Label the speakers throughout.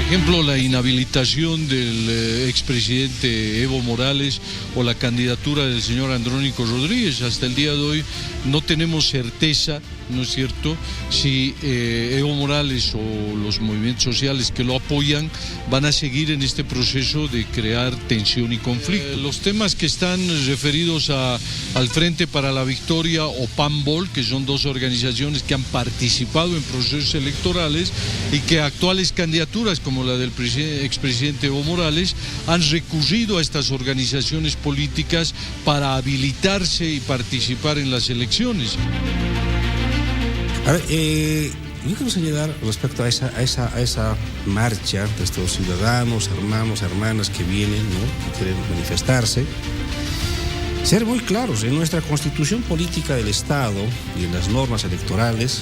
Speaker 1: ejemplo, la inhabilitación del expresidente Evo Morales o la candidatura del señor Andrónico Rodríguez. Hasta el día de hoy no tenemos certeza, ¿no es cierto?, si Evo Morales o los movimientos sociales que lo apoyan van a seguir en este proceso de crear tensión y conflicto. Los temas que están referidos al Frente para la Victoria o PANBOL, que son dos organizaciones que han participado en procesos electorales y que actuales candidaturas como la del expresidente Evo Morales han recurrido a estas organizaciones políticas para habilitarse y participar en las elecciones.
Speaker 2: A ver, yo quiero señalar respecto a esa marcha de estos ciudadanos, hermanos, hermanas que vienen, ¿no?, que quieren manifestarse, ser muy claros. En nuestra constitución política del Estado y en las normas electorales,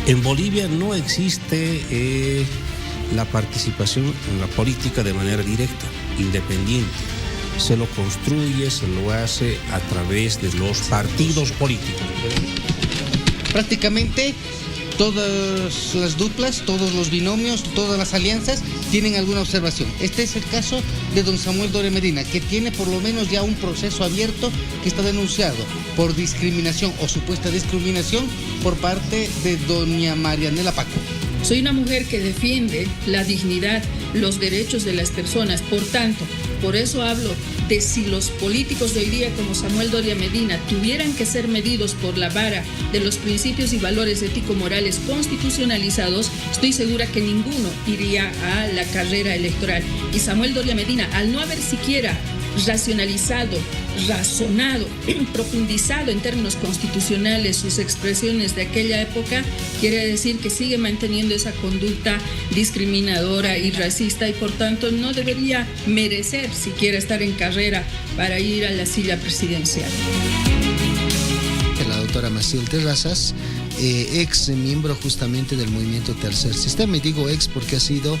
Speaker 2: en Bolivia no existe la participación en la política de manera directa, independiente. Se lo construye, se lo hace a través de los partidos políticos.
Speaker 3: Prácticamente todas las duplas, todos los binomios, todas las alianzas tienen alguna observación. Este es el caso de don Samuel Doria Medina, que tiene por lo menos ya un proceso abierto que está denunciado por discriminación o supuesta discriminación por parte de doña Marianela Paco.
Speaker 4: Soy una mujer que defiende la dignidad, los derechos de las personas. Por tanto, por eso hablo de si los políticos de hoy día como Samuel Doria Medina tuvieran que ser medidos por la vara de los principios y valores ético-morales constitucionalizados, estoy segura que ninguno iría a la carrera electoral. Y Samuel Doria Medina, al no haber siquiera racionalizado, razonado, profundizado en términos constitucionales sus expresiones de aquella época, quiere decir que sigue manteniendo esa conducta discriminadora y racista y por tanto no debería merecer siquiera estar en carrera para ir a la silla presidencial.
Speaker 5: La doctora Maciel Terrazas, ex miembro justamente del movimiento Tercer Sistema, y digo ex porque ha sido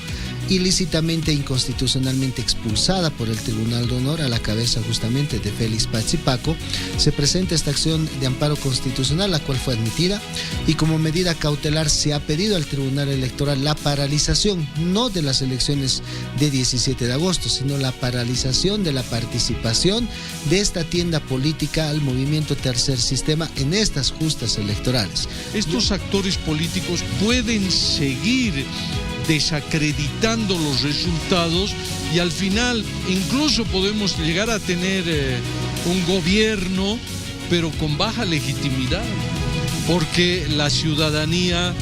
Speaker 5: ilícitamente e inconstitucionalmente expulsada por el Tribunal de Honor a la cabeza justamente de Félix Paz y Paco. Se presenta esta acción de amparo constitucional, la cual fue admitida, y como medida cautelar se ha pedido al Tribunal Electoral la paralización, no de las elecciones de 17 de agosto, sino la paralización de la participación de esta tienda política al movimiento Tercer Sistema en estas justas electorales.
Speaker 1: Estos actores políticos pueden seguir desacreditando los resultados y al final incluso podemos llegar a tener un gobierno pero con baja legitimidad, porque la ciudadanía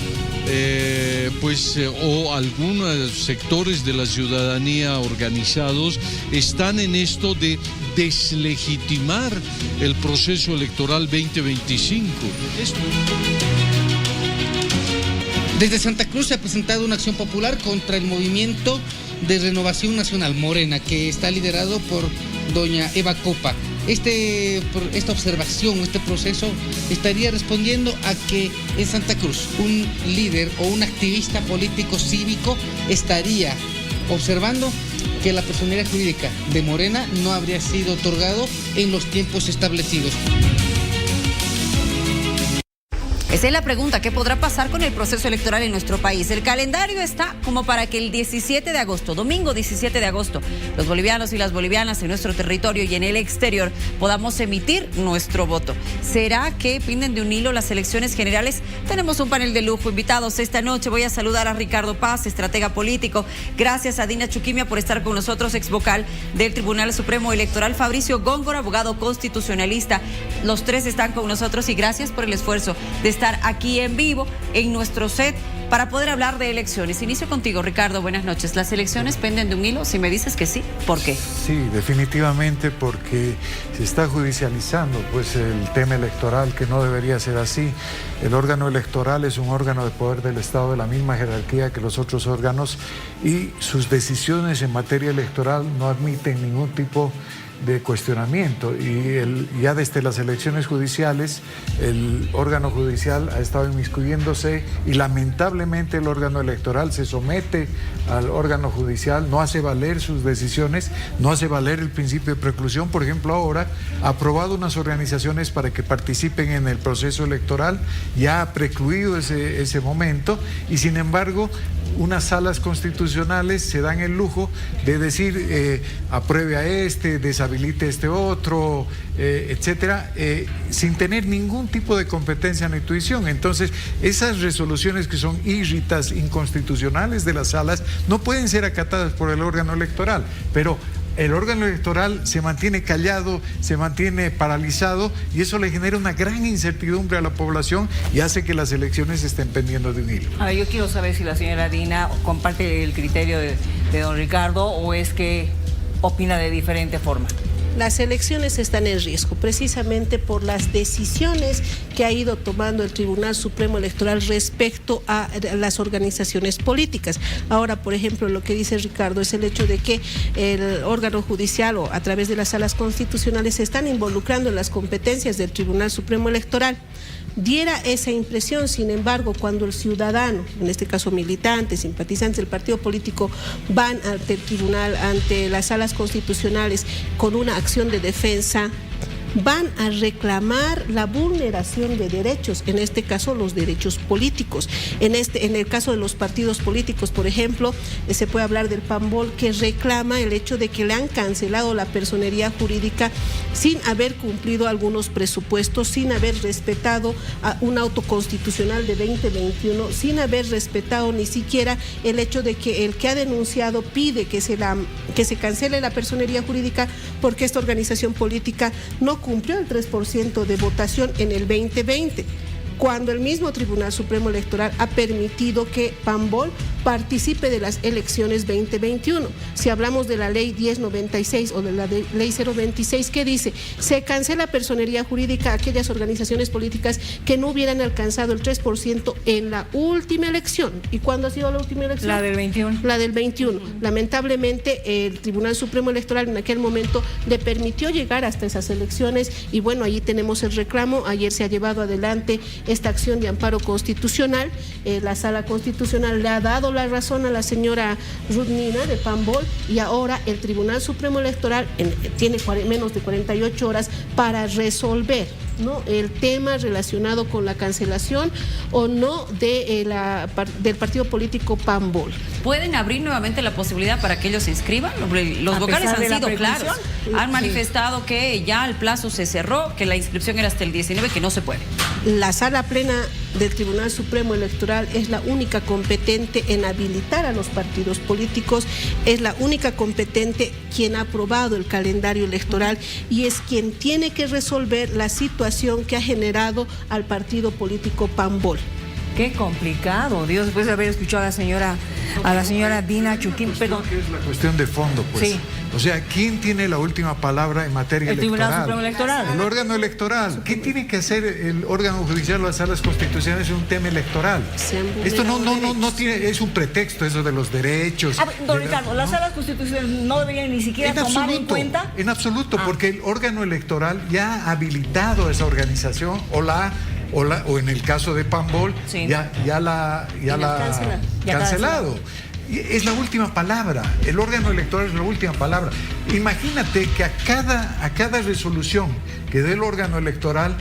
Speaker 1: o algunos sectores de la ciudadanía organizados están en esto de deslegitimar el proceso electoral 2025.
Speaker 3: Desde Santa Cruz se ha presentado una acción popular contra el movimiento de Renovación Nacional Morena, que está liderado por doña Eva Copa. Esta observación, este proceso estaría respondiendo a que en Santa Cruz un líder o un activista político cívico estaría observando que la personería jurídica de Morena no habría sido otorgado en los tiempos establecidos.
Speaker 6: Esa es la pregunta, ¿qué podrá pasar con el proceso electoral en nuestro país? El calendario está como para que el 17 de agosto, domingo 17 de agosto, los bolivianos y las bolivianas en nuestro territorio y en el exterior podamos emitir nuestro voto. ¿Será que pinden de un hilo las elecciones generales? Tenemos un panel de lujo, invitados esta noche. Voy a saludar a Ricardo Paz, estratega político. Gracias a Dina Chuquimia por estar con nosotros, ex vocal del Tribunal Supremo Electoral. Fabricio Góngora, abogado constitucionalista. Los tres están con nosotros y gracias por el esfuerzo de estar aquí en vivo en nuestro set para poder hablar de elecciones. Inicio contigo, Ricardo, buenas noches. ¿Las elecciones penden de un hilo? Si me dices que sí, ¿por qué?
Speaker 7: Sí, definitivamente porque se está judicializando pues el tema electoral, que no debería ser así. El órgano electoral es un órgano de poder del Estado de la misma jerarquía que los otros órganos y sus decisiones en materia electoral no admiten ningún tipo de cuestionamiento, y ya desde las elecciones judiciales el órgano judicial ha estado inmiscuyéndose, y lamentablemente el órgano electoral se somete al órgano judicial, no hace valer sus decisiones, no hace valer el principio de preclusión. Por ejemplo, ahora ha aprobado unas organizaciones para que participen en el proceso electoral, ya ha precluido ese momento, y sin embargo unas salas constitucionales se dan el lujo de decir apruebe a este, deshabilite a este otro, etcétera, sin tener ningún tipo de competencia ni intuición. Entonces, esas resoluciones que son irritas, inconstitucionales de las salas, no pueden ser acatadas por el órgano electoral, pero el órgano electoral se mantiene callado, se mantiene paralizado, y eso le genera una gran incertidumbre a la población y hace que las elecciones estén pendiendo de un hilo.
Speaker 8: A ver, yo quiero saber si la señora Dina comparte el criterio de don Ricardo, o es que opina de diferente forma.
Speaker 9: Las elecciones están en riesgo precisamente por las decisiones que ha ido tomando el Tribunal Supremo Electoral respecto a las organizaciones políticas. Ahora, por ejemplo, lo que dice Ricardo es el hecho de que el órgano judicial, o a través de las salas constitucionales, se están involucrando en las competencias del Tribunal Supremo Electoral. Diera esa impresión, sin embargo, cuando el ciudadano, en este caso militantes, simpatizantes del partido político, van ante el tribunal, ante las salas constitucionales con una acción de defensa, van a reclamar la vulneración de derechos, en este caso los derechos políticos. En el caso de los partidos políticos, por ejemplo, se puede hablar del PAMBOL, que reclama el hecho de que le han cancelado la personería jurídica sin haber cumplido algunos presupuestos, sin haber respetado un auto constitucional de 2021, sin haber respetado ni siquiera el hecho de que el que ha denunciado pide que se cancele la personería jurídica porque esta organización política no cumplió el 3% de votación en el 2020, cuando el mismo Tribunal Supremo Electoral ha permitido que PAMBOL participe de las elecciones 2021. Si hablamos de la ley 1096 o de la ley 026, ¿qué dice? Se cancela personería jurídica a aquellas organizaciones políticas que no hubieran alcanzado el 3% en la última elección. ¿Y cuándo ha sido la última elección?
Speaker 8: La del 21.
Speaker 9: La del 21. Lamentablemente, el Tribunal Supremo Electoral en aquel momento le permitió llegar hasta esas elecciones, y bueno, allí tenemos el reclamo. Ayer se ha llevado adelante esta acción de amparo constitucional. La Sala Constitucional le ha dado la razón a la señora Ruth Nina de PAMBOL, y ahora el Tribunal Supremo Electoral tiene menos de 48 horas para resolver, ¿no?, el tema relacionado con la cancelación o no del partido político PAMBOL.
Speaker 6: ¿Pueden abrir nuevamente la posibilidad para que ellos se inscriban? Los vocales han sido claros. Han manifestado que ya el plazo se cerró, que la inscripción era hasta el 19, que no se puede.
Speaker 9: La Sala Plena del Tribunal Supremo Electoral es la única competente en habilitar a los partidos políticos, es la única competente quien ha aprobado el calendario electoral, y es quien tiene que resolver la situación que ha generado al partido político PAMBOL.
Speaker 8: Qué complicado, Dios, después de haber escuchado a la señora Dina Chuquín. Perdón.
Speaker 7: Que es la cuestión de fondo, pues.
Speaker 8: Sí.
Speaker 7: O sea, ¿quién tiene la última palabra en materia electoral?
Speaker 8: El Tribunal Supremo Electoral.
Speaker 7: El órgano electoral. ¿Qué tiene que hacer el órgano judicial o las salas constitucionales en un tema electoral? Esto no tiene, es un pretexto eso de los derechos.
Speaker 8: Don Ricardo, ¿las salas constitucionales no deberían ni siquiera tomar en cuenta?
Speaker 7: En absoluto, porque el órgano electoral ya ha habilitado a esa organización, o en el caso de PAMBOL, sí, ya la ha cancelado. Es la última palabra, el órgano electoral es la última palabra. Imagínate que a cada resolución que dé el órgano electoral,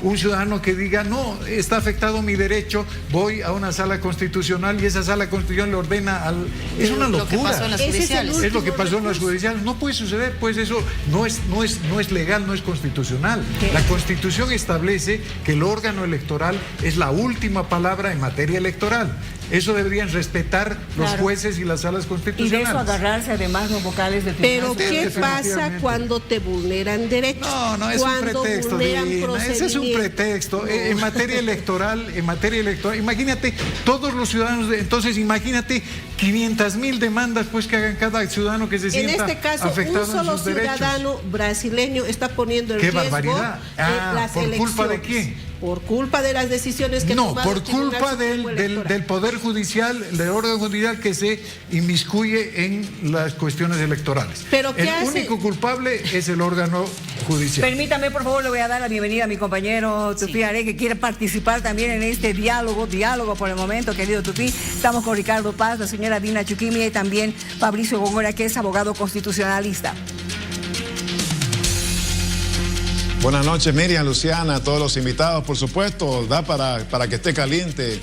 Speaker 7: un ciudadano que diga, no, está afectado mi derecho, voy a una sala constitucional y esa sala constitucional le ordena al... Es una locura.
Speaker 6: Lo que pasó en las judiciales.
Speaker 7: Es lo que pasó en las judiciales. No puede suceder, pues eso no es legal, no es constitucional.
Speaker 8: ¿Qué?
Speaker 7: La Constitución establece que el órgano electoral es la última palabra en materia electoral. Eso deberían respetar los jueces y las salas constitucionales.
Speaker 8: Y de eso agarrarse además los vocales del
Speaker 9: Tribunal. Pero ¿qué pasa cuando te vulneran derechos?
Speaker 7: No, es un pretexto, Dina. Ese es un pretexto. En materia electoral, imagínate, todos los ciudadanos, entonces imagínate 500,000 demandas pues que hagan cada ciudadano que se sienta afectado en sus derechos.
Speaker 9: En este caso, un solo ciudadano brasileño está poniendo en riesgo
Speaker 7: barbaridad.
Speaker 9: las
Speaker 7: ¿por
Speaker 9: elecciones.
Speaker 7: culpa de quién?
Speaker 9: por culpa de las decisiones que
Speaker 7: no,
Speaker 9: tomado
Speaker 7: por
Speaker 9: el Tribunal
Speaker 7: culpa
Speaker 9: Supremo Electoral.
Speaker 7: del Poder Judicial, del órgano judicial que se inmiscuye en las cuestiones electorales.
Speaker 9: ¿Pero qué
Speaker 7: el
Speaker 9: hace?
Speaker 7: único culpable es el órgano judicial.
Speaker 8: Permítame, por favor, le voy a dar la bienvenida a mi compañero Tufí Aré, que quiere participar también en este diálogo por el momento, querido Tufí. Estamos con Ricardo Paz, la señora Dina Chuquimia y también Fabricio Góngora, que es abogado constitucionalista.
Speaker 10: Buenas noches, Miriam, Luciana, a todos los invitados, por supuesto, da para que esté caliente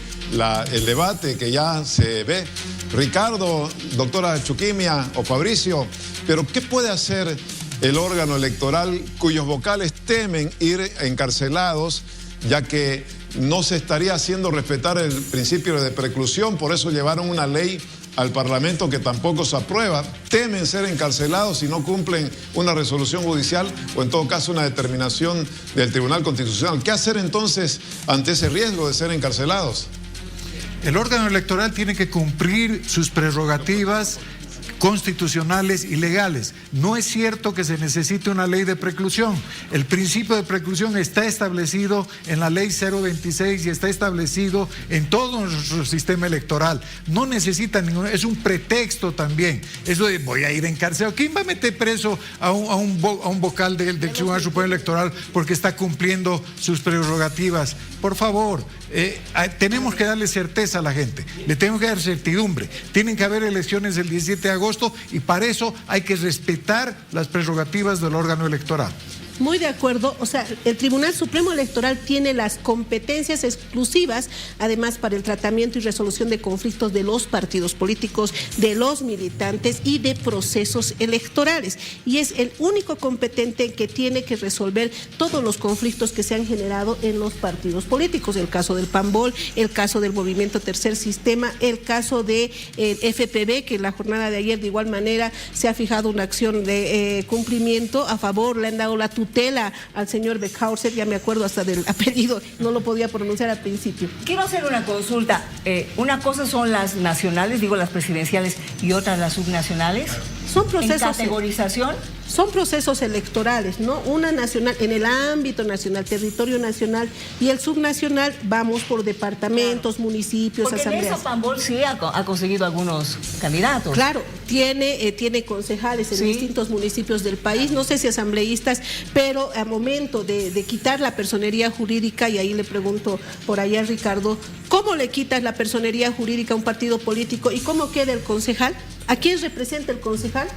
Speaker 10: el debate que ya se ve. Ricardo, doctora Chuquimia o Fabricio, pero ¿qué puede hacer el órgano electoral cuyos vocales temen ir encarcelados, ya que no se estaría haciendo respetar el principio de preclusión? Por eso llevaron una ley al Parlamento que tampoco se aprueba. Temen ser encarcelados si no cumplen una resolución judicial o en todo caso una determinación del Tribunal Constitucional. ¿Qué hacer entonces ante ese riesgo de ser encarcelados?
Speaker 7: El órgano electoral tiene que cumplir sus prerrogativas constitucionales y legales. No es cierto que se necesite una ley de preclusión. El principio de preclusión está establecido en la ley 026 y está establecido en todo nuestro sistema electoral. No necesita ningún, es un pretexto también. Eso de voy a ir encarcelado. ¿Quién va a meter preso a un vocal del Tribunal Supremo Electoral porque está cumpliendo sus prerrogativas? Por favor, tenemos que darle certeza a la gente, le tenemos que dar certidumbre. Tienen que haber elecciones el 17 de agosto y para eso hay que respetar las prerrogativas del órgano electoral.
Speaker 9: Muy de acuerdo, o sea, el Tribunal Supremo Electoral tiene las competencias exclusivas, además para el tratamiento y resolución de conflictos de los partidos políticos, de los militantes y de procesos electorales. Y es el único competente que tiene que resolver todos los conflictos que se han generado en los partidos políticos. El caso del PAMBOL, el caso del Movimiento Tercer Sistema, el caso de FPB, que en la jornada de ayer de igual manera se ha fijado una acción de cumplimiento a favor, le han dado la tutela al señor Beckhauser, ya me acuerdo hasta del apellido, no lo podía pronunciar al principio.
Speaker 8: Quiero hacer una consulta. Una cosa son las nacionales, digo las presidenciales, y otras las subnacionales.
Speaker 9: Son procesos.
Speaker 8: ¿En categorización?
Speaker 9: Son procesos electorales, ¿no? Una nacional, en el ámbito nacional, territorio nacional, y el subnacional vamos por departamentos, claro, municipios,
Speaker 8: porque
Speaker 9: asambleas.
Speaker 8: En eso Pambol sí ha conseguido algunos candidatos.
Speaker 9: Claro, tiene concejales en distintos municipios del país, no sé si asambleístas, pero a momento de quitar la personería jurídica, y ahí le pregunto por allá a Ricardo, ¿cómo le quitas la personería jurídica a un partido político y cómo queda el concejal? ¿A quién representa el concejal?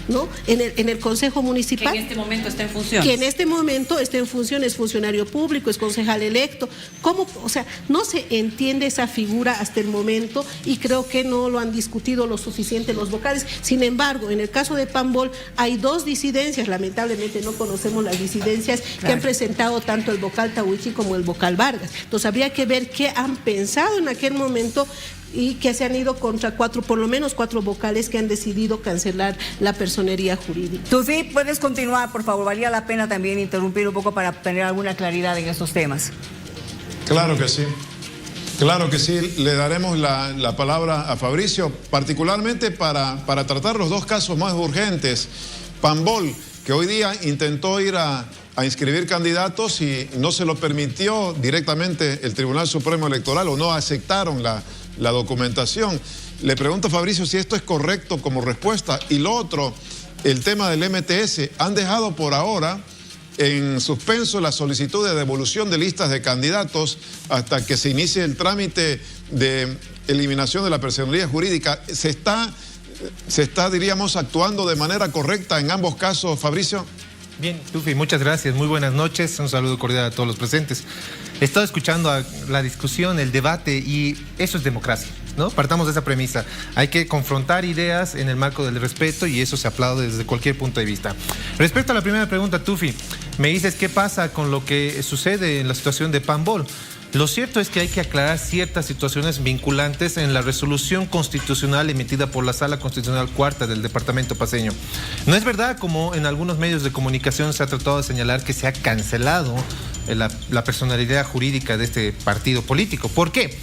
Speaker 9: ¿No? En el Consejo Municipal.
Speaker 6: Que en este momento está en función.
Speaker 9: Que en este momento está en función, es funcionario público, es concejal electo. ¿Cómo? O sea, no se entiende esa figura hasta el momento y creo que no lo han discutido lo suficiente los vocales. Sin embargo, en el caso de Pambol hay dos disidencias, lamentablemente no conocemos las disidencias, claro, que han presentado tanto el vocal Tahuichi como el vocal Vargas. Entonces habría que ver qué han pensado en aquel momento y que se han ido contra por lo menos cuatro vocales que han decidido cancelar la personería jurídica.
Speaker 8: Tú sí puedes continuar, por favor. Valía la pena también interrumpir un poco para tener alguna claridad en estos temas.
Speaker 10: Claro que sí. Claro que sí. Le daremos la palabra a Fabricio, particularmente para tratar los dos casos más urgentes. Pambol, que hoy día intentó ir a inscribir candidatos y no se lo permitió directamente el Tribunal Supremo Electoral o no aceptaron la documentación. Le pregunto a Fabricio si esto es correcto como respuesta. Y lo otro, el tema del MTS. Han dejado por ahora en suspenso la solicitud de devolución de listas de candidatos hasta que se inicie el trámite de eliminación de la personería jurídica. ¿Se está, diríamos, actuando de manera correcta en ambos casos, Fabricio?
Speaker 11: Bien, Tufi, muchas gracias. Muy buenas noches. Un saludo cordial a todos los presentes. He estado escuchando la discusión, el debate, y eso es democracia, ¿no? Partamos de esa premisa. Hay que confrontar ideas en el marco del respeto y eso se aplaude desde cualquier punto de vista. Respecto a la primera pregunta, Tufi, me dices qué pasa con lo que sucede en la situación de Pambol. Lo cierto es que hay que aclarar ciertas situaciones vinculantes en la resolución constitucional emitida por la Sala Constitucional Cuarta del Departamento Paceño. No es verdad, como en algunos medios de comunicación se ha tratado de señalar, que se ha cancelado la personalidad jurídica de este partido político. ¿Por qué?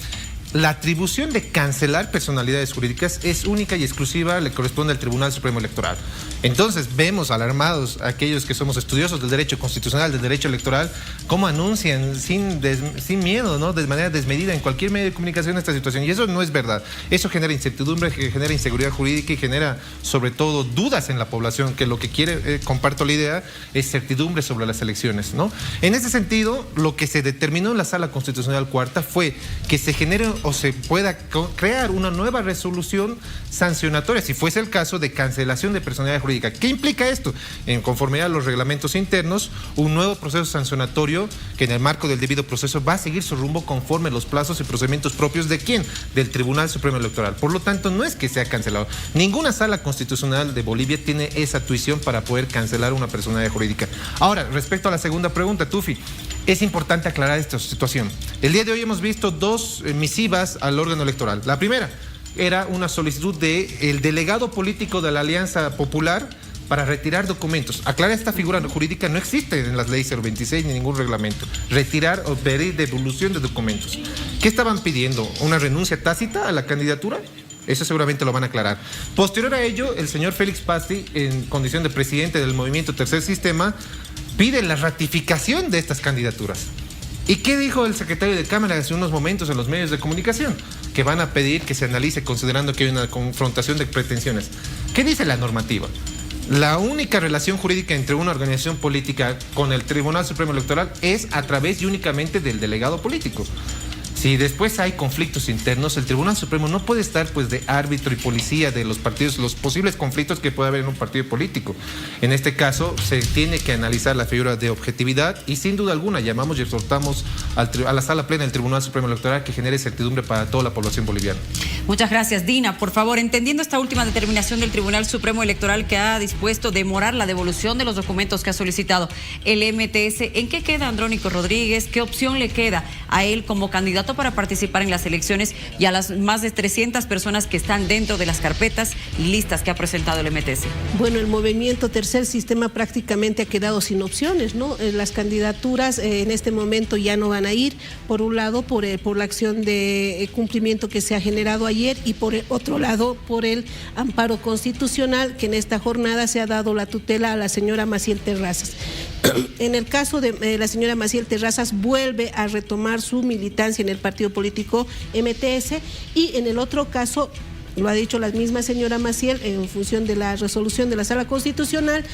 Speaker 11: la atribución de cancelar personalidades jurídicas es única y exclusiva, le corresponde al Tribunal Supremo Electoral. Entonces vemos alarmados a aquellos que somos estudiosos del derecho constitucional, del derecho electoral, cómo anuncian sin miedo, ¿no?, de manera desmedida en cualquier medio de comunicación esta situación. Y eso no es verdad. Eso genera incertidumbre, genera inseguridad jurídica y genera sobre todo dudas en la población, que lo que quiere, comparto la idea, es certidumbre sobre las elecciones, ¿no? En ese sentido, lo que se determinó en la Sala Constitucional Cuarta fue que se genere o se pueda crear una nueva resolución sancionatoria, si fuese el caso, de cancelación de personalidad jurídica. ¿Qué implica esto? En conformidad a los reglamentos internos, un nuevo proceso sancionatorio que en el marco del debido proceso va a seguir su rumbo conforme los plazos y procedimientos propios ¿de quién? Del Tribunal Supremo Electoral. Por lo tanto, no es que sea cancelado. Ninguna sala constitucional de Bolivia tiene esa tuición para poder cancelar una personalidad jurídica. Ahora, respecto a la segunda pregunta, Tufi, es importante aclarar esta situación. El día de hoy hemos visto dos misivas al órgano electoral. La primera era una solicitud del delegado político de la Alianza Popular para retirar documentos. Aclarar esta figura jurídica no existe en las leyes 026 ni ningún reglamento. Retirar o pedir devolución de documentos. ¿Qué estaban pidiendo? ¿Una renuncia tácita a la candidatura? Eso seguramente lo van a aclarar. Posterior a ello, el señor Félix Pasti, en condición de presidente del movimiento Tercer Sistema, pide la ratificación de estas candidaturas. ¿Y qué dijo el secretario de Cámara hace unos momentos en los medios de comunicación? Que van a pedir que se analice considerando que hay una confrontación de pretensiones. ¿Qué dice la normativa? La única relación jurídica entre una organización política con el Tribunal Supremo Electoral es a través y únicamente del delegado político. Si después hay conflictos internos, el Tribunal Supremo no puede estar pues de árbitro y policía de los partidos, los posibles conflictos que puede haber en un partido político. En este caso se tiene que analizar la figura de objetividad y sin duda alguna llamamos y exhortamos a la sala plena del Tribunal Supremo Electoral que genere certidumbre para toda la población boliviana.
Speaker 6: Muchas gracias, Dina. Por favor, entendiendo esta última determinación del Tribunal Supremo Electoral que ha dispuesto demorar la devolución de los documentos que ha solicitado el MTS, ¿en qué queda Andrónico Rodríguez? ¿Qué opción le queda a él como candidato para participar en las elecciones y a las más de 300 personas que están dentro de las carpetas y listas que ha presentado el MTS?
Speaker 9: Bueno, el movimiento Tercer Sistema prácticamente ha quedado sin opciones, ¿no? Las candidaturas en este momento ya no van a ir, por un lado por la acción de cumplimiento que se ha generado ayer y por el otro lado por el amparo constitucional que en esta jornada se ha dado la tutela a la señora Maciel Terrazas. En el caso de la señora Maciel Terrazas vuelve a retomar su militancia en el partido político MTS y en el otro caso, lo ha dicho la misma señora Maciel, en función de la resolución de la Sala Constitucional,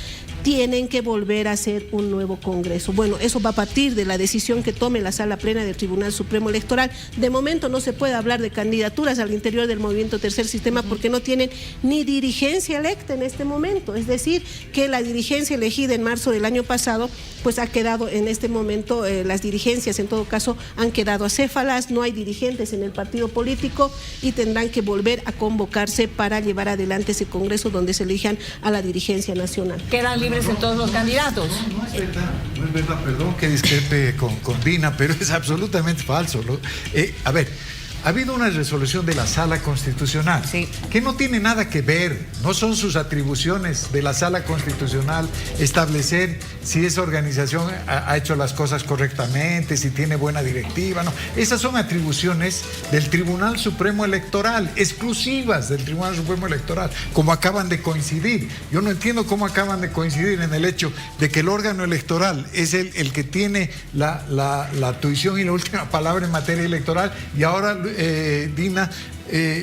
Speaker 9: tienen que volver a hacer un nuevo Congreso. Bueno, eso va a partir de la decisión que tome la Sala Plena del Tribunal Supremo Electoral. De momento no se puede hablar de candidaturas al interior del movimiento Tercer Sistema porque no tienen ni dirigencia electa en este momento. Es decir, que la dirigencia elegida en marzo del año pasado, pues ha quedado en este momento, las dirigencias en todo caso han quedado acéfalas, no hay dirigentes en el partido político y tendrán que volver a convocarse para llevar adelante ese Congreso donde se elijan a la dirigencia nacional.
Speaker 8: Quedan libres en todos los candidatos.
Speaker 7: No es verdad, perdón que discrepe con Dina, pero es absolutamente falso, ¿no? A ver, ha habido una resolución de la Sala Constitucional que no tiene nada que ver, no son sus atribuciones de la Sala Constitucional establecer si esa organización ha hecho las cosas correctamente, si tiene buena directiva, no. Esas son atribuciones del Tribunal Supremo Electoral, exclusivas del Tribunal Supremo Electoral, como acaban de coincidir. Yo no entiendo cómo acaban de coincidir en el hecho de que el órgano electoral es el que tiene la tuición y la última palabra en materia electoral y ahora Dina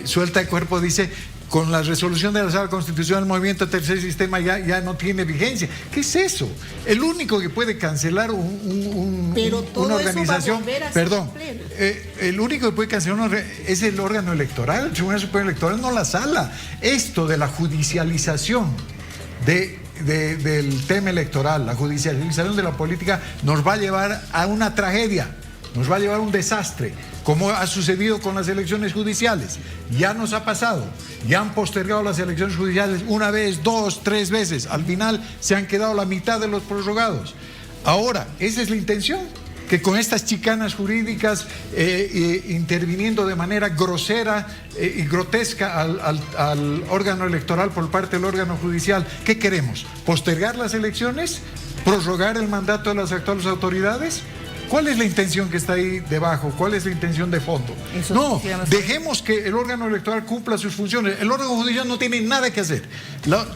Speaker 7: suelta el cuerpo, dice con la resolución de la Sala Constitucional el movimiento Tercer Sistema ya no tiene vigencia. ¿Qué es eso? El único que puede cancelar una organización, perdón, el único que puede cancelar es el órgano electoral, el Tribunal Supremo Electoral, no la Sala. Esto de la judicialización del tema electoral, la judicialización de la política nos va a llevar a una tragedia, nos va a llevar a un desastre, como ha sucedido con las elecciones judiciales. Ya nos ha pasado, ya han postergado las elecciones judiciales una vez, dos, tres veces, al final se han quedado la mitad de los prorrogados. Ahora, esa es la intención, que con estas chicanas jurídicas interviniendo de manera grosera y grotesca al órgano electoral por parte del órgano judicial, ¿qué queremos? ¿Postergar las elecciones? ¿Prorrogar el mandato de las actuales autoridades? ¿Cuál es la intención que está ahí debajo? ¿Cuál es la intención de fondo?
Speaker 8: Eso
Speaker 7: No,
Speaker 8: sí,
Speaker 7: dejemos que el órgano electoral cumpla sus funciones. El órgano judicial no tiene nada que hacer.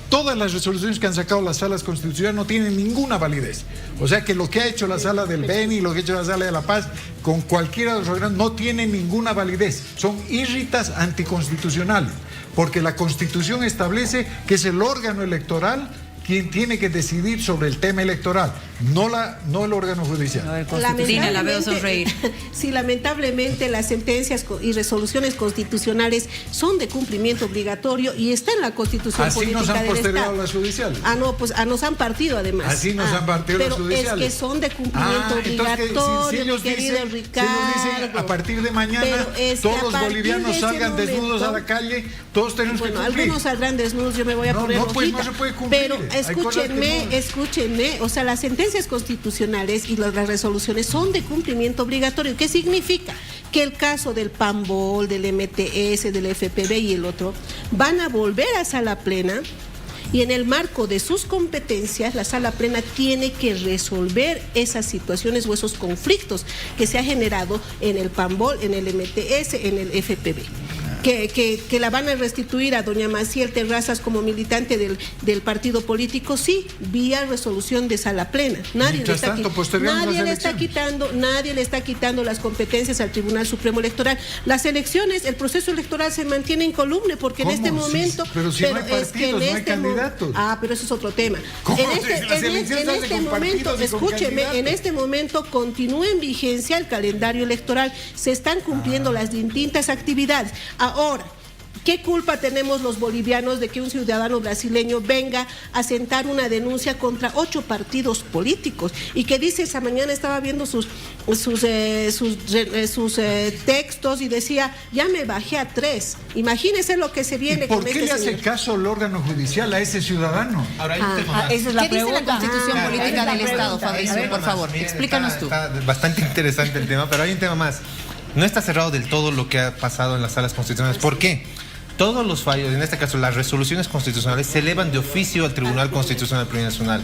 Speaker 7: Todas las resoluciones que han sacado las salas constitucionales no tienen ninguna validez. O sea que lo que ha hecho la sala del Beni, lo que ha hecho la sala de La Paz, con cualquiera de los órganos, no tiene ninguna validez. Son irritas anticonstitucionales, porque la Constitución establece que es el órgano electoral quien tiene que decidir sobre el tema electoral, no el órgano judicial.
Speaker 6: Dina, la veo sonreír.
Speaker 9: Sí, lamentablemente las sentencias y resoluciones constitucionales son de cumplimiento obligatorio y está en la Constitución
Speaker 7: así
Speaker 9: política
Speaker 7: nos han
Speaker 9: del
Speaker 7: postergado
Speaker 9: Estado.
Speaker 7: las judiciales.
Speaker 9: No, pues nos han partido además.
Speaker 7: Así nos han partido las judiciales.
Speaker 9: Pero es que son de cumplimiento
Speaker 7: si
Speaker 9: obligatorio, mi querido Ricardo.
Speaker 7: dicen, a partir de mañana todos los bolivianos salgan desnudos a la calle, todos tenemos que cumplir.
Speaker 9: Algunos saldrán desnudos, yo me voy a poner rojita.
Speaker 7: No se puede cumplir.
Speaker 9: Pero escúchenme, o sea, las sentencias constitucionales y las resoluciones son de cumplimiento obligatorio. ¿Qué significa? Que el caso del PAMBOL, del MTS, del FPV y el otro van a volver a sala plena y en el marco de sus competencias la sala plena tiene que resolver esas situaciones o esos conflictos que se ha generado en el PAMBOL, en el MTS, en el FPV. Que la van a restituir a doña Maciel Terrazas como militante del partido político, sí, vía resolución de sala plena. Nadie le está quitando las competencias al Tribunal Supremo Electoral. Las elecciones, el proceso electoral se mantiene incoluble porque en este momento...
Speaker 7: Pero si no hay partidos, no hay candidatos.
Speaker 9: Pero eso es otro tema. En este momento continúa en vigencia el calendario electoral, se están cumpliendo las distintas actividades. Ahora, ¿qué culpa tenemos los bolivianos de que un ciudadano brasileño venga a sentar una denuncia contra 8 partidos políticos? Y que dice, esa mañana estaba viendo sus textos y decía, ya me bajé a 3. Imagínese lo que se viene con este señor.
Speaker 7: ¿Por qué le hace caso el órgano judicial a ese ciudadano?
Speaker 11: Ahora hay un tema más.
Speaker 6: Esa es la pregunta. Dice la Constitución política del Estado, Fabricio? Por favor, explícanos tú.
Speaker 11: Está bastante interesante el tema, pero hay un tema más. No está cerrado del todo lo que ha pasado en las salas constitucionales. ¿Por qué? Todos los fallos, en este caso las resoluciones constitucionales, se elevan de oficio al Tribunal Constitucional Plurinacional.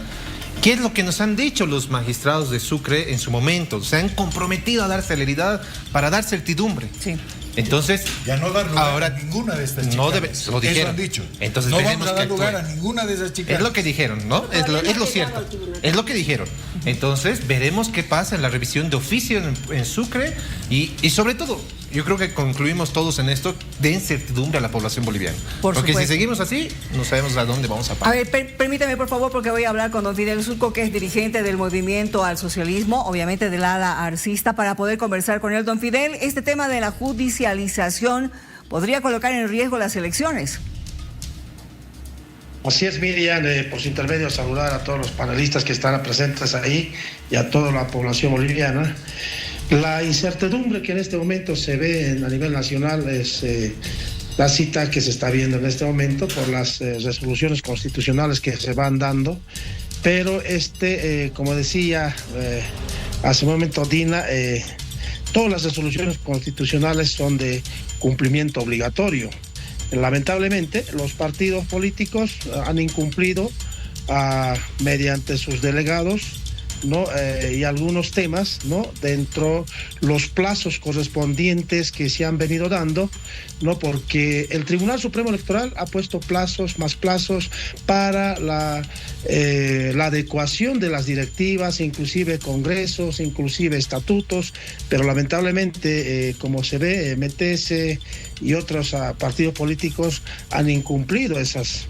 Speaker 11: ¿Qué es lo que nos han dicho los magistrados de Sucre en su momento? Se han comprometido a dar celeridad para dar certidumbre.
Speaker 6: Sí.
Speaker 11: Entonces,
Speaker 7: ya no dar lugar a ninguna de estas chicas.
Speaker 11: No debe, lo dijeron.
Speaker 7: Eso han dicho.
Speaker 11: Entonces,
Speaker 7: no vamos a dar lugar a ninguna de esas chicas.
Speaker 11: Es lo que dijeron, ¿no? Es lo cierto. Es lo que dijeron. Entonces, veremos qué pasa en la revisión de oficio en Sucre y sobre todo, yo creo que concluimos todos en esto, de incertidumbre a la población boliviana. Porque si seguimos así, no sabemos a dónde vamos a parar.
Speaker 8: A ver, permítame por favor, porque voy a hablar con don Fidel Surco, que es dirigente del Movimiento al Socialismo, obviamente del ala arcista, para poder conversar con él. Don Fidel, este tema de la judicialización podría colocar en riesgo las elecciones.
Speaker 12: Así es, Miriam, por su intermedio saludar a todos los panelistas que están presentes ahí y a toda la población boliviana. La incertidumbre que en este momento se ve a nivel nacional es la cita que se está viendo en este momento por las resoluciones constitucionales que se van dando, pero como decía hace un momento Dina, todas las resoluciones constitucionales son de cumplimiento obligatorio. Lamentablemente, los partidos políticos han incumplido mediante sus delegados, ¿no? Y algunos temas, ¿no? Dentro los plazos correspondientes que se han venido dando, ¿no? Porque el Tribunal Supremo Electoral ha puesto más plazos para la adecuación de las directivas, inclusive congresos, inclusive estatutos, pero lamentablemente, como se ve, MTS y otros partidos políticos han incumplido esas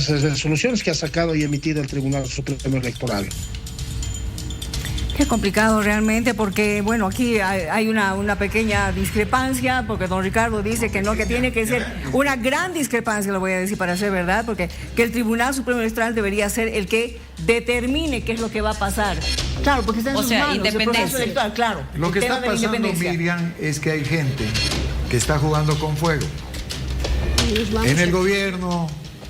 Speaker 12: resoluciones que ha sacado y emitido el Tribunal Supremo Electoral.
Speaker 8: Qué complicado realmente, porque bueno, aquí hay una pequeña discrepancia, porque don Ricardo dice que no, que tiene que ser una gran discrepancia, lo voy a decir para ser verdad, porque que el Tribunal Supremo Electoral debería ser el que determine qué es lo que va a pasar. Claro, porque está en sus manos, el proceso electoral, claro.
Speaker 7: Lo que está pasando, Miriam, es que hay gente que está jugando con fuego. En el gobierno,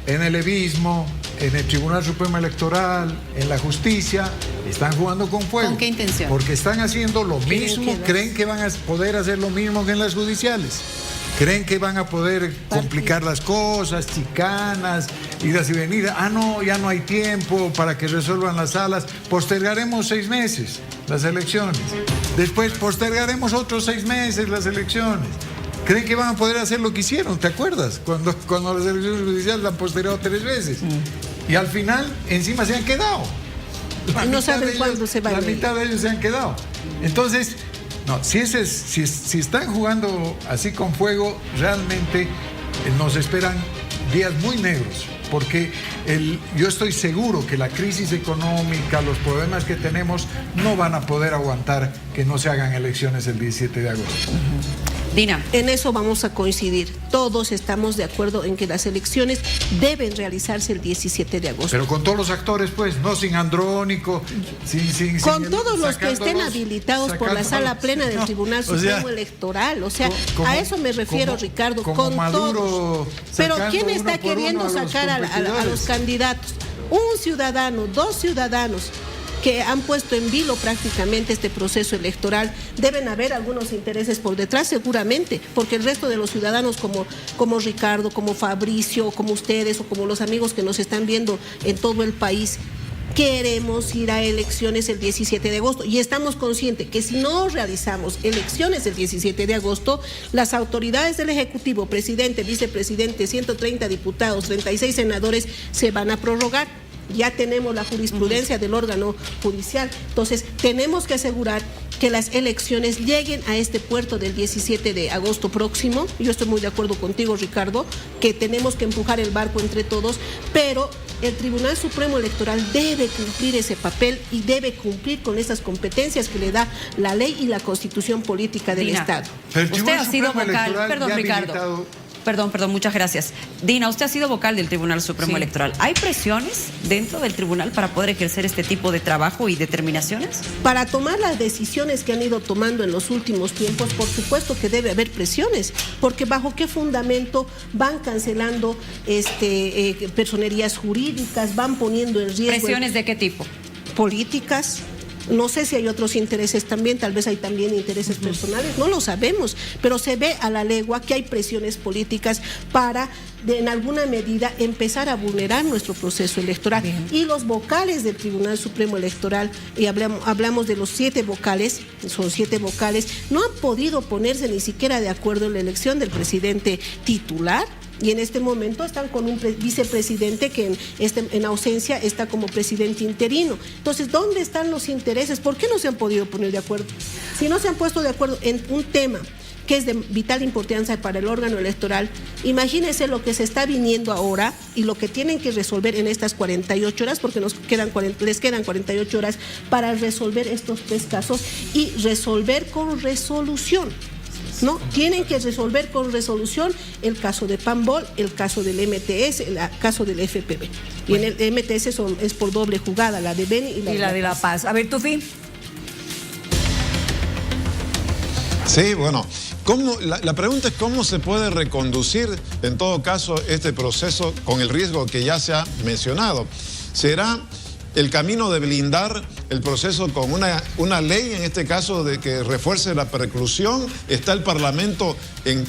Speaker 7: en el levismo, en el Tribunal Supremo Electoral, en la justicia, están jugando con fuego.
Speaker 6: ¿Con qué intención?
Speaker 7: Porque están haciendo lo mismo, creen que van a poder hacer lo mismo que en las judiciales. ¿Creen que van a poder complicar las cosas, chicanas, idas y venidas? Ah, no, ya no hay tiempo para que resuelvan las salas. Postergaremos 6 meses las elecciones. Después postergaremos otros 6 meses las elecciones. ¿Creen que van a poder hacer lo que hicieron? ¿Te acuerdas? Cuando las elecciones judiciales las han postergado 3 veces. Y al final, encima se han quedado.
Speaker 9: No saben cuándo se va a ir.
Speaker 7: La mitad de ellos se han quedado. Entonces, no, si están jugando así con fuego, realmente nos esperan días muy negros. Porque yo estoy seguro que la crisis económica, los problemas que tenemos, no van a poder aguantar que no se hagan elecciones el 17 de agosto.
Speaker 6: Dina.
Speaker 9: En eso vamos a coincidir. Todos estamos de acuerdo en que las elecciones deben realizarse el 17 de agosto.
Speaker 7: Pero con todos los actores, pues, no sin Andrónico,
Speaker 9: con todos los que estén habilitados por la sala plena del Tribunal Supremo Electoral. O sea, a eso me refiero, Ricardo, con todos. Pero ¿quién está queriendo sacar a los candidatos? Un ciudadano, 2 ciudadanos que han puesto en vilo prácticamente este proceso electoral. Deben haber algunos intereses por detrás seguramente, porque el resto de los ciudadanos como Ricardo, como Fabricio, como ustedes o como los amigos que nos están viendo en todo el país, queremos ir a elecciones el 17 de agosto y estamos conscientes que si no realizamos elecciones el 17 de agosto, las autoridades del Ejecutivo, presidente, vicepresidente, 130 diputados, 36 senadores, se van a prorrogar. Ya tenemos la jurisprudencia del órgano judicial. Entonces, tenemos que asegurar que las elecciones lleguen a este puerto del 17 de agosto próximo. Yo estoy muy de acuerdo contigo, Ricardo, que tenemos que empujar el barco entre todos, pero el Tribunal Supremo Electoral debe cumplir ese papel y debe cumplir con esas competencias que le da la ley y la Constitución Política del Estado.
Speaker 6: Usted ha sido vocal, perdón, Ricardo. Perdón, muchas gracias. Dina, usted ha sido vocal del Tribunal Supremo Electoral. ¿Hay presiones dentro del tribunal para poder ejercer este tipo de trabajo y determinaciones?
Speaker 9: Para tomar las decisiones que han ido tomando en los últimos tiempos, por supuesto que debe haber presiones, porque bajo qué fundamento van cancelando personerías jurídicas, van poniendo en riesgo...
Speaker 6: ¿Presiones de qué tipo?
Speaker 9: Políticas. No sé si hay otros intereses también, tal vez hay también intereses personales, no lo sabemos, pero se ve a la legua que hay presiones políticas para, en alguna medida, empezar a vulnerar nuestro proceso electoral. Bien. Y los vocales del Tribunal Supremo Electoral, y hablamos de los 7 vocales, son 7 vocales, no han podido ponerse ni siquiera de acuerdo en la elección del presidente titular. Y en este momento están con un vicepresidente que en ausencia está como presidente interino. Entonces, ¿dónde están los intereses? ¿Por qué no se han podido poner de acuerdo? Si no se han puesto de acuerdo en un tema que es de vital importancia para el órgano electoral, imagínense lo que se está viniendo ahora y lo que tienen que resolver en estas 48 horas, porque les quedan 48 horas para resolver estos 3 casos y resolver con resolución. ¿No? Tienen que resolver con resolución el caso de Pambol, el caso del MTS, el caso del FPV. Y en el MTS es por doble jugada, la de Beni y la
Speaker 8: de La Paz. A ver, Tufi.
Speaker 10: Sí, bueno, la pregunta es cómo se puede reconducir en todo caso este proceso con el riesgo que ya se ha mencionado. ¿Será el camino de blindar el proceso con una ley, en este caso, de que refuerce la preclusión? ¿Está el Parlamento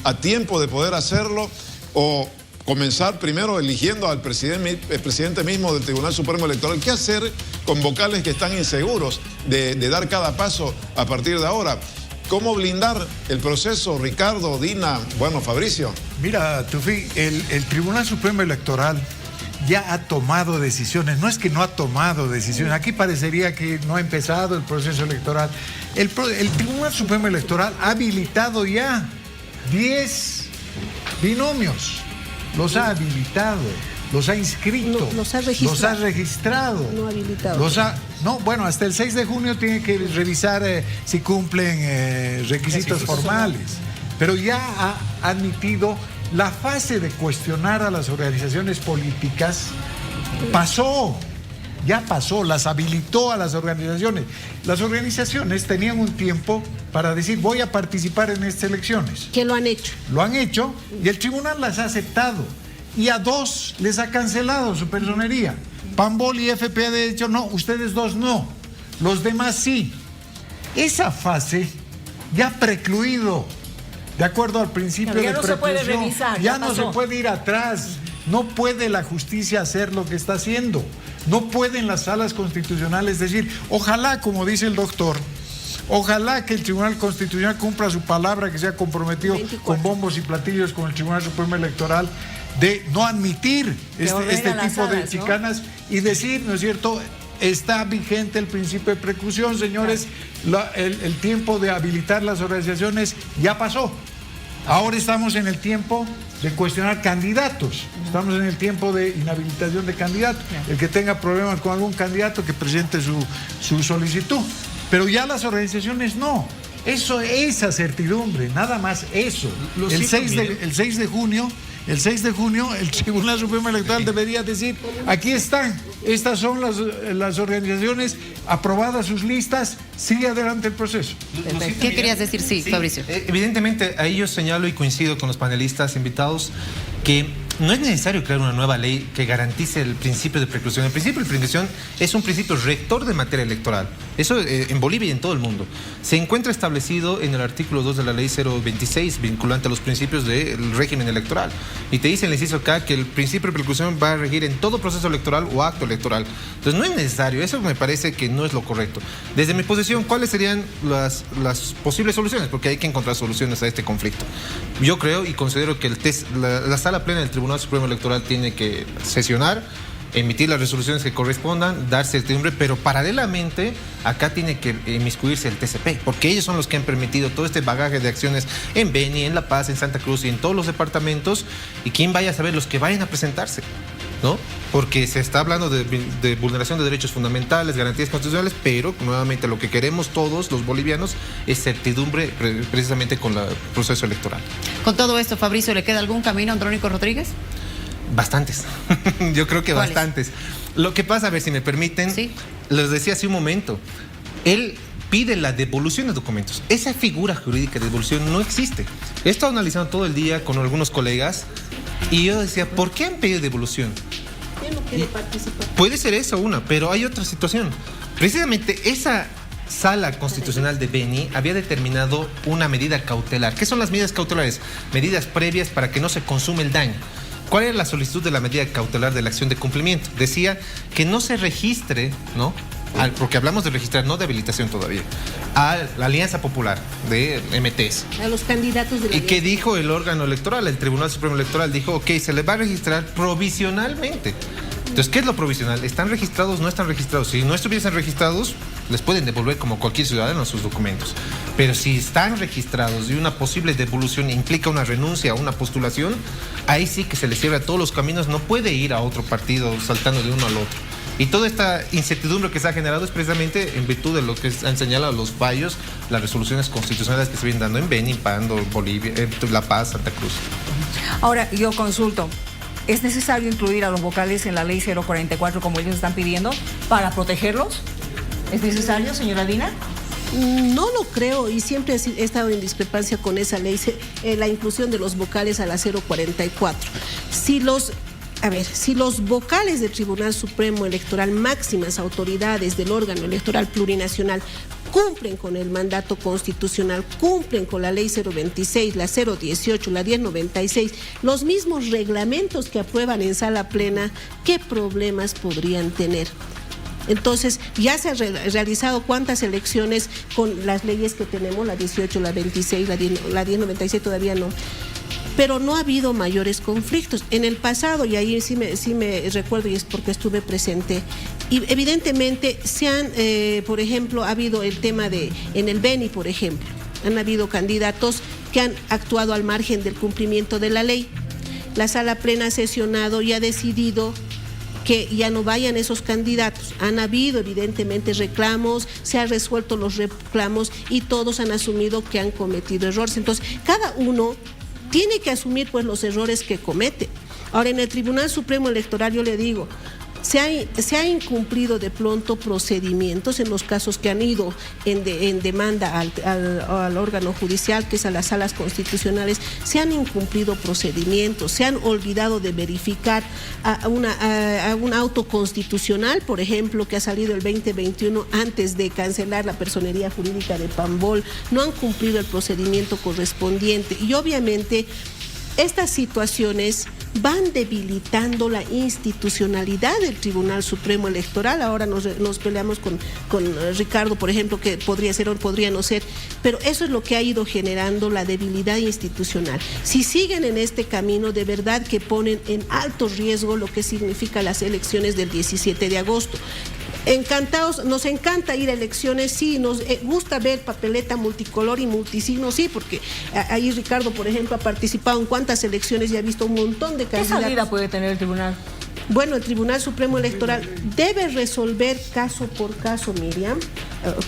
Speaker 10: a tiempo de poder hacerlo? ¿O comenzar primero eligiendo al presidente mismo del Tribunal Supremo Electoral? ¿Qué hacer con vocales que están inseguros de dar cada paso a partir de ahora? ¿Cómo blindar el proceso, Ricardo, Dina, bueno, Fabricio?
Speaker 7: Mira, Tufi, el Tribunal Supremo Electoral ya ha tomado decisiones. No es que no ha tomado decisiones, aquí parecería que no ha empezado el proceso electoral. El Tribunal Supremo Electoral ha habilitado ya 10 binomios, los ha habilitado, los ha inscrito,
Speaker 9: los ha
Speaker 7: registrado.
Speaker 9: No habilitado.
Speaker 7: Bueno, hasta el 6 de junio tiene que revisar si cumplen requisitos formales, pero ya ha admitido. La fase de cuestionar a las organizaciones políticas ya pasó, las habilitó a las organizaciones. Las organizaciones tenían un tiempo para decir, voy a participar en estas elecciones.
Speaker 9: ¿Qué lo han hecho?
Speaker 7: Lo han hecho y el tribunal las ha aceptado. Y a 2 les ha cancelado su personería. Pambol y FP de hecho, no, ustedes 2 no, los demás sí. Esa fase ya ha precluido de acuerdo al principio de preclusión.
Speaker 8: Ya no se puede revisar,
Speaker 7: ya no se puede ir atrás. No puede la justicia hacer lo que está haciendo. No pueden las salas constitucionales decir, ojalá, como dice el doctor, ojalá que el Tribunal Constitucional cumpla su palabra que se ha comprometido
Speaker 8: 24.
Speaker 7: con bombos y platillos con el Tribunal Supremo Electoral de no admitir este tipo de chicanas, ¿no? Y decir, ¿no es cierto?, está vigente el principio de preclusión, señores, el tiempo de habilitar las organizaciones ya pasó. Ahora estamos en el tiempo de cuestionar candidatos, estamos en el tiempo de inhabilitación de candidatos. El que tenga problemas con algún candidato que presente su solicitud, pero ya las organizaciones no. Eso es esa certidumbre, nada más eso. El 6 de junio, el Tribunal Supremo Electoral debería decir, aquí están, estas son las organizaciones, aprobadas sus listas, sigue adelante el proceso.
Speaker 6: ¿Qué querías decir? Sí, Fabricio.
Speaker 11: Evidentemente, ahí yo señalo y coincido con los panelistas invitados que no es necesario crear una nueva ley que garantice el principio de preclusión. El principio de preclusión es un principio rector de materia electoral. Eso en Bolivia y en todo el mundo. Se encuentra establecido en el artículo 2 de la ley 026, vinculante a los principios del régimen electoral. Y te dice en el inciso K que el principio de preclusión va a regir en todo proceso electoral o acto electoral. Entonces no es necesario, eso me parece que no es lo correcto. Desde mi posición, ¿cuáles serían las posibles soluciones? Porque hay que encontrar soluciones a este conflicto. Yo creo y considero que la sala plena del Tribunal Supremo Electoral tiene que sesionar, emitir las resoluciones que correspondan, dar certidumbre, pero paralelamente acá tiene que inmiscuirse el TCP, porque ellos son los que han permitido todo este bagaje de acciones en Beni, en La Paz, en Santa Cruz y en todos los departamentos, y quién vaya a saber los que vayan a presentarse, ¿no? Porque se está hablando de vulneración de derechos fundamentales, garantías constitucionales, pero nuevamente lo que queremos todos los bolivianos es certidumbre precisamente con el proceso electoral.
Speaker 6: Con todo esto, Fabricio, ¿le queda algún camino a Andrónico Rodríguez?
Speaker 11: Bastantes, yo creo que bastantes. Lo que pasa, a ver si me permiten, ¿sí? Les decía hace un momento, él pide la devolución de documentos. Esa figura jurídica de devolución no existe. He estado analizando todo el día con algunos colegas y yo decía, ¿por qué han pedido devolución?
Speaker 9: Él no quiere participar.
Speaker 11: Puede ser eso una, pero hay otra situación. Precisamente esa Sala Constitucional de Beni había determinado una medida cautelar. ¿Qué son las medidas cautelares? Medidas previas para que no se consume el daño. ¿Cuál era la solicitud de la medida cautelar de la acción de cumplimiento? Decía que no se registre, ¿no? Porque hablamos de registrar, no de habilitación todavía, a la Alianza Popular de MTS.
Speaker 9: A los candidatos de la
Speaker 11: ¿Y qué dijo el órgano electoral? El Tribunal Supremo Electoral dijo, ok, se les va a registrar provisionalmente. Entonces, ¿qué es lo provisional? ¿Están registrados? ¿No están registrados? Si no estuviesen registrados, les pueden devolver como cualquier ciudadano sus documentos. Pero si están registrados y una posible devolución implica una renuncia a una postulación, ahí sí que se les cierra todos los caminos, no puede ir a otro partido saltando de uno al otro. Y toda esta incertidumbre que se ha generado es precisamente en virtud de lo que han señalado los fallos, las resoluciones constitucionales que se vienen dando en Beni, Pando, Bolivia, La Paz, Santa Cruz.
Speaker 8: Ahora, yo consulto. ¿Es necesario incluir a los vocales en la ley 044 como ellos están pidiendo para protegerlos? ¿Es necesario, señora Dina?
Speaker 9: No lo creo y siempre he estado en discrepancia con esa ley, la inclusión de los vocales a la 044. Si los vocales del Tribunal Supremo Electoral, máximas autoridades del órgano electoral plurinacional, cumplen con el mandato constitucional, cumplen con la ley 026, la 018, la 1096, los mismos reglamentos que aprueban en sala plena, ¿qué problemas podrían tener? Entonces, ya se han realizado cuántas elecciones con las leyes que tenemos, la 18, la 26, la 1096 todavía no. Pero no ha habido mayores conflictos. En el pasado, y ahí sí me recuerdo y es porque estuve presente, y evidentemente por ejemplo, ha habido el tema en el Beni, por ejemplo, han habido candidatos que han actuado al margen del cumplimiento de la ley. La sala plena ha sesionado y ha decidido que ya no vayan esos candidatos. Han habido evidentemente reclamos, se han resuelto los reclamos y todos han asumido que han cometido errores. Entonces, cada uno tiene que asumir pues los errores que comete. Ahora, en el Tribunal Supremo Electoral yo le digo, se ha incumplido de pronto procedimientos en los casos que han ido en demanda al órgano judicial, que es a las salas constitucionales. Se han incumplido procedimientos, se han olvidado de verificar a un auto constitucional, por ejemplo, que ha salido el 2021 antes de cancelar la personería jurídica de Pambol. No han cumplido el procedimiento correspondiente y obviamente estas situaciones van debilitando la institucionalidad del Tribunal Supremo Electoral. Ahora nos peleamos con Ricardo, por ejemplo, que podría ser o podría no ser, pero eso es lo que ha ido generando la debilidad institucional. Si siguen en este camino, de verdad que ponen en alto riesgo lo que significa las elecciones del 17 de agosto. Encantados, nos encanta ir a elecciones, sí, nos gusta ver papeleta multicolor y multisigno, sí, porque ahí Ricardo, por ejemplo, ha participado en cuántas elecciones y ha visto un montón de candidatos.
Speaker 8: ¿Qué salida puede tener el tribunal?
Speaker 9: Bueno, el Tribunal Supremo Electoral debe resolver caso por caso, Miriam.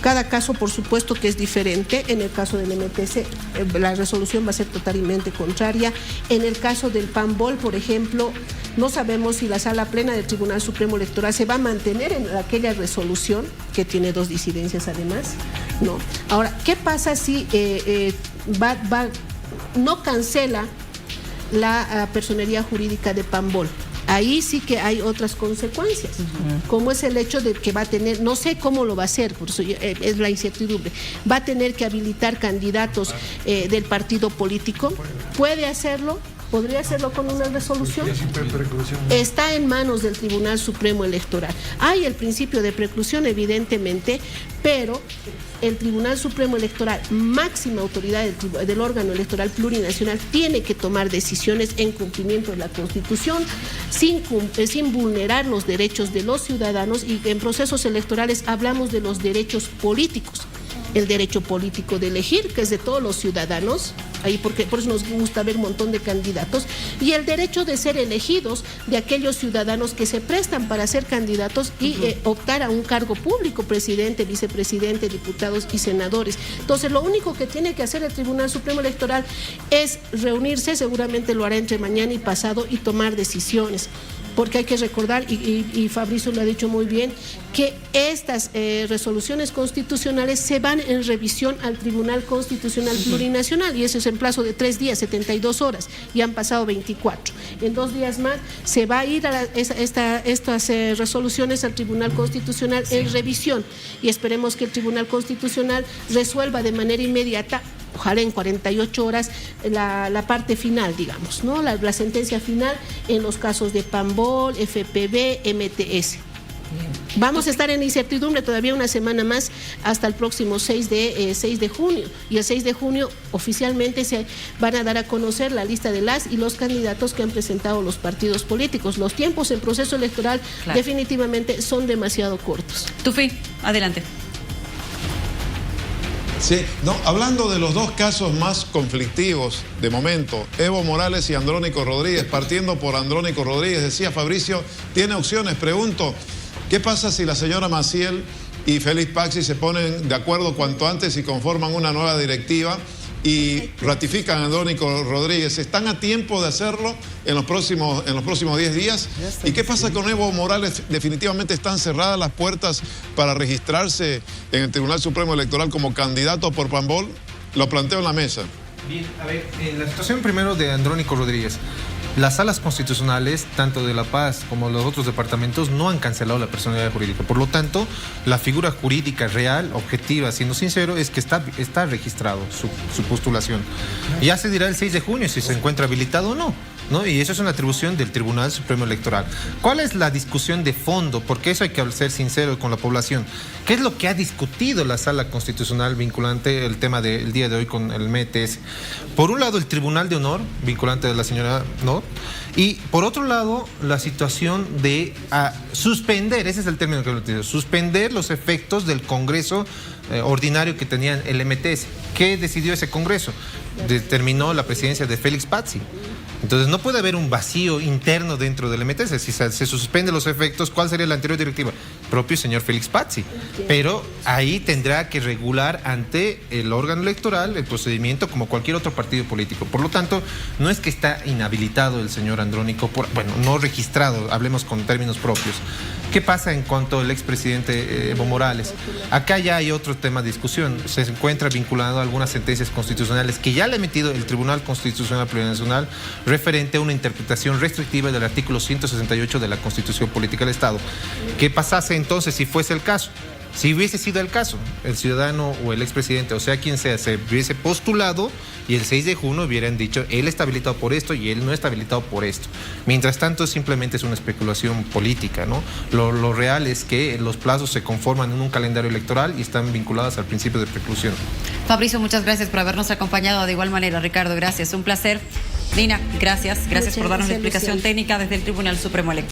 Speaker 9: Cada caso, por supuesto, que es diferente. En el caso del MTC, la resolución va a ser totalmente contraria. En el caso del Pambol, por ejemplo, no sabemos si la sala plena del Tribunal Supremo Electoral se va a mantener en aquella resolución, que tiene 2 disidencias además, ¿no? Ahora, ¿qué pasa si no cancela la personería jurídica de Pambol? Ahí sí que hay otras consecuencias, como es el hecho de que va a tener, no sé cómo lo va a hacer, por eso es la incertidumbre, va a tener que habilitar candidatos del partido político, puede hacerlo. ¿Podría hacerlo con una resolución? Está en manos del Tribunal Supremo Electoral. Hay el principio de preclusión, evidentemente, pero el Tribunal Supremo Electoral, máxima autoridad del órgano electoral plurinacional, tiene que tomar decisiones en cumplimiento de la Constitución, sin vulnerar los derechos de los ciudadanos, y en procesos electorales hablamos de los derechos políticos. El derecho político de elegir, que es de todos los ciudadanos, ahí por eso nos gusta ver un montón de candidatos, y el derecho de ser elegidos de aquellos ciudadanos que se prestan para ser candidatos y optar a un cargo público, presidente, vicepresidente, diputados y senadores. Entonces, lo único que tiene que hacer el Tribunal Supremo Electoral es reunirse, seguramente lo hará entre mañana y pasado, y tomar decisiones. Porque hay que recordar, y Fabricio lo ha dicho muy bien, que estas resoluciones constitucionales se van en revisión al Tribunal Constitucional Plurinacional, y eso es en plazo de 3 días, 72 horas, y han pasado 24. En 2 días más se va a ir a estas resoluciones al Tribunal Constitucional en revisión, y esperemos que el Tribunal Constitucional resuelva de manera inmediata, ojalá en 48 horas, la parte final, digamos, ¿no? La sentencia final en los casos de Pambol, FPV, MTS. Vamos a estar en incertidumbre todavía una semana más hasta el próximo 6 de junio. Y el 6 de junio oficialmente se van a dar a conocer la lista de las y los candidatos que han presentado los partidos políticos. Los tiempos en proceso electoral definitivamente son demasiado cortos.
Speaker 6: Tufi, adelante.
Speaker 10: Sí, no, hablando de los 2 casos más conflictivos de momento, Evo Morales y Andrónico Rodríguez, partiendo por Andrónico Rodríguez, decía Fabricio, ¿tiene opciones? Pregunto, ¿qué pasa si la señora Maciel y Félix Paxi se ponen de acuerdo cuanto antes y conforman una nueva directiva y ratifican a Andrónico Rodríguez? ¿Están a tiempo de hacerlo en los próximos 10 días? ¿Y qué pasa con Evo Morales? ¿Definitivamente están cerradas las puertas para registrarse en el Tribunal Supremo Electoral como candidato por Pambol? Lo planteo en la mesa.
Speaker 11: Bien, a ver, en la situación primero de Andrónico Rodríguez. Las salas constitucionales, tanto de La Paz como los otros departamentos, no han cancelado la personalidad jurídica. Por lo tanto, la figura jurídica real, objetiva, siendo sincero, es que está registrado su postulación. Ya se dirá el 6 de junio si se encuentra habilitado o no, ¿no? Y eso es una atribución del Tribunal Supremo Electoral. ¿Cuál es la discusión de fondo? Porque eso hay que ser sincero con la población. ¿Qué es lo que ha discutido la Sala Constitucional vinculante el tema del día de hoy con el MTS? Por un lado, el Tribunal de Honor, vinculante de la señora, ¿no? Y por otro lado, la situación de suspender, ese es el término que lo utilizo, suspender los efectos del Congreso ordinario que tenían el MTS. ¿Qué decidió ese Congreso? Determinó la presidencia de Félix Paxi. Entonces no no puede haber un vacío interno dentro del MTS. Si se suspenden los efectos, ¿cuál sería la anterior directiva? Propio señor Félix Pazzi. Pero ahí tendrá que regular ante el órgano electoral el procedimiento como cualquier otro partido político. Por lo tanto, no es que está inhabilitado el señor Andrónico, no registrado, hablemos con términos propios. ¿Qué pasa en cuanto al expresidente Evo Morales? Acá ya hay otro tema de discusión. Se encuentra vinculado a algunas sentencias constitucionales que ya le ha emitido el Tribunal Constitucional Plurinacional referente a una interpretación restrictiva del artículo 168 de la Constitución Política del Estado. ¿Qué pasase entonces si fuese el caso? Si hubiese sido el caso, el ciudadano o el expresidente, o sea quien sea, se hubiese postulado y el 6 de junio hubieran dicho, él está habilitado por esto y él no está habilitado por esto. Mientras tanto, simplemente es una especulación política, ¿no? Lo real es que los plazos se conforman en un calendario electoral y están vinculados al principio de preclusión.
Speaker 6: Fabricio, muchas gracias por habernos acompañado. De igual manera, Ricardo, gracias. Un placer. Dina, gracias. Gracias por darnos la explicación técnica desde el Tribunal Supremo Electoral.